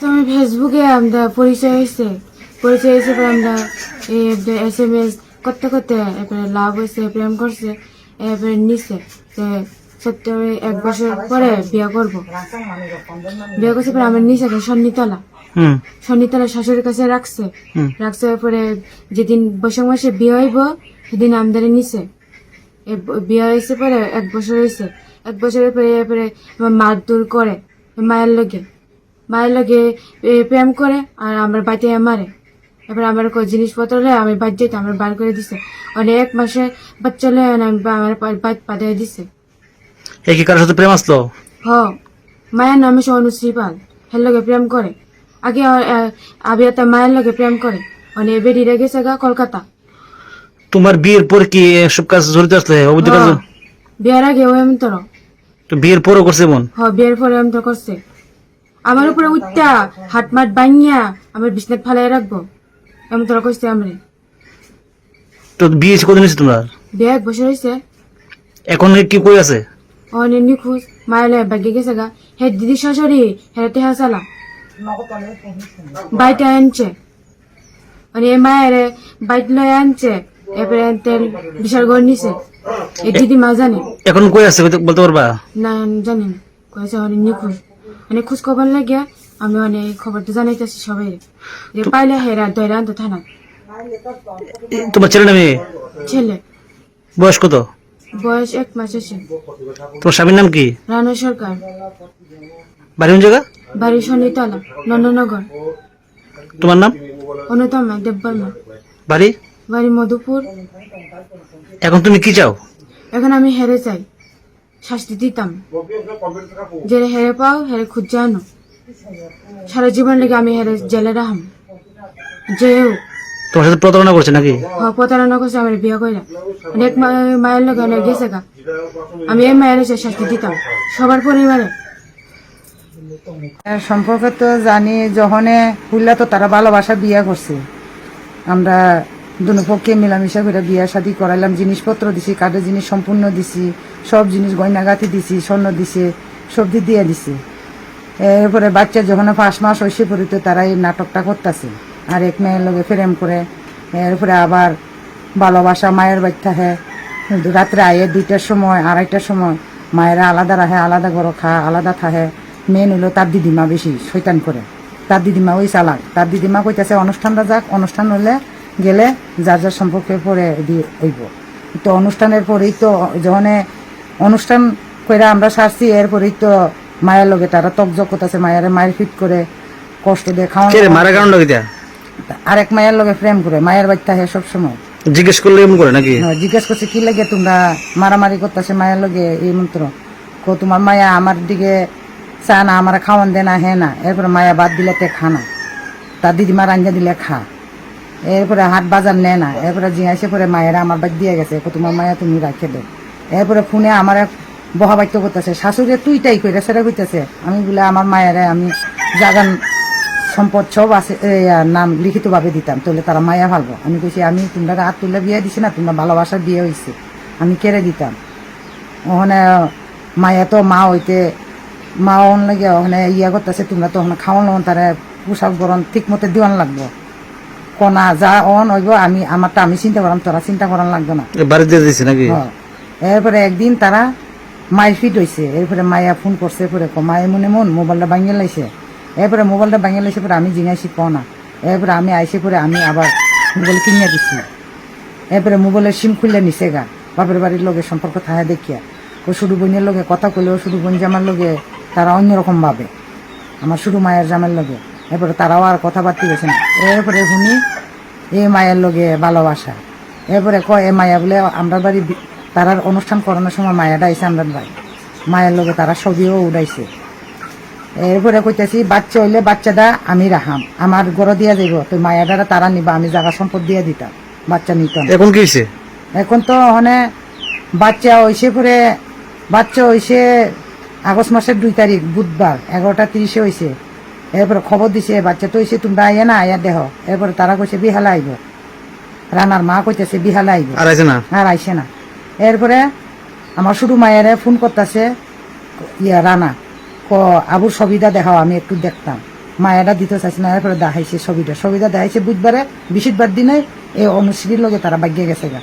আমি ফেসবুকে আমরা পরিচয় হয়েছে পরে আমরা SMS করতে করতে এরপরে লাভ হয়েছে, প্রেম করছে, এরপরে নিচ্ছে সত্য 1 বছর পরে বিয়ে করবো। বিয়ে করছে পরে আমার নিচে সন্নিতলা শাশুড়ির কাছে রাখছে পরে যেদিন বৈশাখ মাসে বিয়ে হইব সেদিন আমাদের নিচে বিয়ে হয়েছে পরে 1 বছর হয়েছে। 1 বছরের পরে এরপরে আমার মারধর করে, মায়ের লগে প্রেম করে আর আমার বাড়িতে মারে। এবার আমার জিনিসপত্র আমি বাদ যেতে আমার বার করে দিছে। 1 মাসে বাচ্চা লয়ে আমার পাঠিয়ে দিছে। কি কারোর সাথে প্রেম আসলো? মায়ের নাম হচ্ছে অনুশ্রী পাল, হের লগে প্রেম করে। আগে আবিয়াতা মায়ের লগে প্রেম করে, বেরিয়ে গেছে গা কলকাতা। তোমার বিয়ের পর কি সব কাজ জড়িত আসলে? বিয়ের আগে ও এমন তোর বিয়ের পরও করছে মন? বিয়ের পরে এমন তো করছে। আমার উপরে উঠটা হাট মাট বানিয়া আমার বিছনাত ফালাই রাখবো এমন তোরা করছে। আমি তো বিয়ে কদিন হয়েছে তোমার? বিয়ে 1 বছর হয়েছে। এখন কি কই আছে? অনেক নিখোঁজ, মায়ের বাগিয়ে গেছে গা। হে দিদি শাশুড়ি হেরাতে হাসালা বাইটা আনছে, মায়ের বাইক লয়ে আনছে। এরপরে তেল বিশাল ঘর নিছে। এই দিদি মা জানে। এখন কই আছে বলতে পারবা না? জানি না কয়েছে। অনেক নিখোঁজ, খোঁজ খবর লাগিয়া আমি খবরটা জানাইতেছি সবাই যে পাইলে হেরা দয়রা আনতো থানা। তোমার ছেলে না মেয়ে? ছেলে। বয়স কত? বয়স 1 মাস আছে। তোমার স্বামীর নাম কি? রানা সরকার। বাড়ি কোন জায়গা? বাড়ি শনিতলা, নন্দনগর। তোমার নাম? অনুতমা দেববর্মা। বাড়ি? বাড়ি মধুপুর। এখন তুমি কি চাও? এখন আমি হেরে চাই, শাস্তি দিতাম। যে হেরে পাও হেরে খুঁজে আনো। সারা জীবন লেগে আমি হেরে জেলে রাখাম। যেও তোমার সাথে প্রতারণা করছে নাকি? প্রতারণা করছে আমার বিয়ে কইরা। অনেক মায়ের লোক গেছে গা। আমি এই মায়ের শাস্তি দিতাম সবার পরিবারে। সম্পর্কে তো জানি, যখন পুইলা তো তারা ভালোবাসা বিয়ে করছে। আমরা দুনো পক্ষে মিলামিশা করে বিয়ে শাদী করাইলাম। জিনিসপত্র দিছি, কাঠের জিনিস সম্পূর্ণ দিছি, সব জিনিস গয়নাগাতি দিছি, স্বর্ণ দিছে, সব দিয়ে দিছি। এরপরে বাচ্চা যখন 5 মাস হয়েছে পরে তো তারা এই নাটকটা করতেছে আর এক মেয়ের লগে প্রেম করে। এরপরে আবার ভালোবাসা মায়ের বাড়ি থাকে। রাত্রে আয়ে 2টার সময় 2:30টার সময় মায়েরা আলাদা রাখে, আলাদা ঘর খা, আলাদা থাকে। মেন হলো তার দিদিমা বেশি শয়তান করে। তার দিদিমা ওই চালাক। তার দিদিমা কইতাছে অনুষ্ঠানটা যাক, অনুষ্ঠান হলে গেলে যার যার সম্পর্কে পরে দিয়ে হইব। তো অনুষ্ঠানের পরেই তো যখন অনুষ্ঠান করে আমরা সারছি, এরপরেই তো মায়ের লগে তারা তকজক করতেছে। মায়ের ফিট করে কষ্ট দিয়ে খাওয়া। আরেক মায়ের লগে প্রেম করে, মায়ের বাচ্চা হে সব সময় জিজ্ঞেস করলে এমন করে নাকি? জিজ্ঞেস করছে কি লাগে তোমরা মারামারি করতেছে মায়ের লগে। এই মন্ত্র তোমার মায়া আমার দিকে চা না, আমার খাওয়ান দে না, হ্যাঁ না। এরপরে মায়া বাদ দিলে তে খা না, তার দিদিমা রাঞ্জা দিলে খা। এরপরে হাট বাজার নেয় না। এরপরে জিজ্ঞাসে পরে মায়েরা আমার বাদ দিয়ে গেছে, তোমার মায়া তুমি রাখে দে। এরপরে ফোনে আমার বহা বাক্য করতেছে, শাশুড়ি তুইটাই কইরা সেটা কইতেছে। আমি বলে আমার মায়েরা আমি জাগান সম্পদ সব আছে নাম লিখিতভাবে দিতাম, তাহলে তারা মায়া ভালবো। আমি কইছি আমি তোমরা হাত তুলে বিয়ে দিছি না, তোমরা ভালোবাসার বিয়ে হয়েছে, আমি কেড়ে দিতাম। ওখানে মায়া তো মা হইতে মা অন লাগে ওখানে করতেছে, তোমরা তো ওখানে খাওয়ানো তারা পোশাক গরম ঠিক মতো দিওয়ান লাগবো। কনা যা অন হইব আমি আমারটা আমি চিন্তা করাম, তোরা চিন্তা করান লাগবে না। এরপরে একদিন তারা মায়ের ফিট হয়েছে। এরপরে মায়া ফোন করছে, পরে মায়ে মনে মোবাইলটা ভাঙিয়ে লাইছে। এরপরে মোবাইলটা ভাঙিয়ে লাইছে পরে আমি জিজ্ঞাসি না। এরপরে আমি আইসে পরে আমি আবার মোবাইল কিনিয়ে দিছি। এরপরে মোবাইলের সিম খুললে নিছে গা। বাপের বাড়ির লগে সম্পর্ক থাকে দেখিয়া ও শুধু বোনের লগে কথা কইলেও শুধু বোন জামার লগে তারা অন্যরকম ভাবে, আমার শুধু মায়ের জামার লগে। এরপরে তারাও আর কথাবার্তা গেছে না। এরপরে শুনি এই মায়ের লগে ভালোবাসা। এরপরে কয় এ মায়া বলে আমরা বাড়ি তারার অনুষ্ঠান করানোর সময় মায়াটা আইসে আমরা বাড়ি, মায়ের লগে তারা ছবিও উড়াইছে। এরপরে কইতেছি বাচ্চা হইলে বাচ্চাটা আমি রাখাম, আমার গড় দিয়া যাইব, তো মায়াটা তারা নিবা, আমি জায়গা সম্পদ দিয়ে দিতাম, বাচ্চা নিতাম। এখন কি হয়েছে? এখন তো ওখানে বাচ্চা হইছে পরে বাচ্চা হইছে আগস্ট মাসের 2 তারিখ বুধবার 11:30 হয়েছে। এরপরে খবর দিছে বাচ্চা তো হয়েছে, তোমরা আইয়া না আইয়া দেহ। এরপরে তারা কইছে বিহালে আইব, রানার মা কইতেছে বিহালে আইব, আর আইসে না। এরপরে আমার শুধু মায়ের ফোন করতেছে রানা আবুর ছবিটা দেখাও, আমি একটু দেখতাম। মায়াটা দিতে চাইছে না। এরপরে দেখাইছে ছবিটা দেখাইছে বুধবারে, বৃহস্পতিবার দিনে এই অনুশ্রীর লগে তারা বাগিয়ে গেছে গা।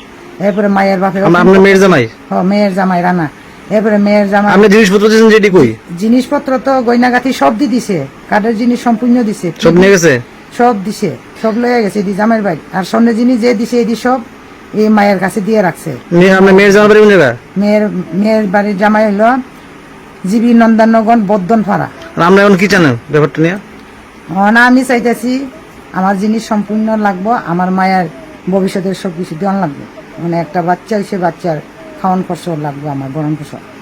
এরপরে মায়ের বাপে আপনার মেয়ের জামাই মেয়ের জামাই রানা। এরপরে মেয়ের জামাই আপনি জিনিসপত্র দিয়েছেন যেটি কই? জিনিসপত্র তো গয়নাগাঠি সব দিয়ে দিছে, কাঠের জিনিস সম্পূর্ণ দিছে, সব নিয়ে গেছে, সব দিছে, সব লয়ে গেছে এদি জামাইয়ের ভাই। আর স্বর্ণের জিনিস যে দিছে এদি সব এই মায়ের কাছে দিয়ে রাখছে। আপনার মেয়ের জামাই বাড়ি কোন জায়গা? মেয়ের বাড়ির জামাই হলো জিবি নন্দনগর বর্ধনপাড়া। আমরা এখন কি জানেন ব্যাপারটা নিয়ে? না, আমি চাইতেছি আমার জিনিস সম্পূর্ণ লাগবো, আমার মায়ের ভবিষ্যতের সবকিছু দেওয়ান লাগবে। মানে একটা বাচ্চা হয়েছে, বাচ্চার খাওয়ান খরচ লাগবে, আমার বরণ খরচ।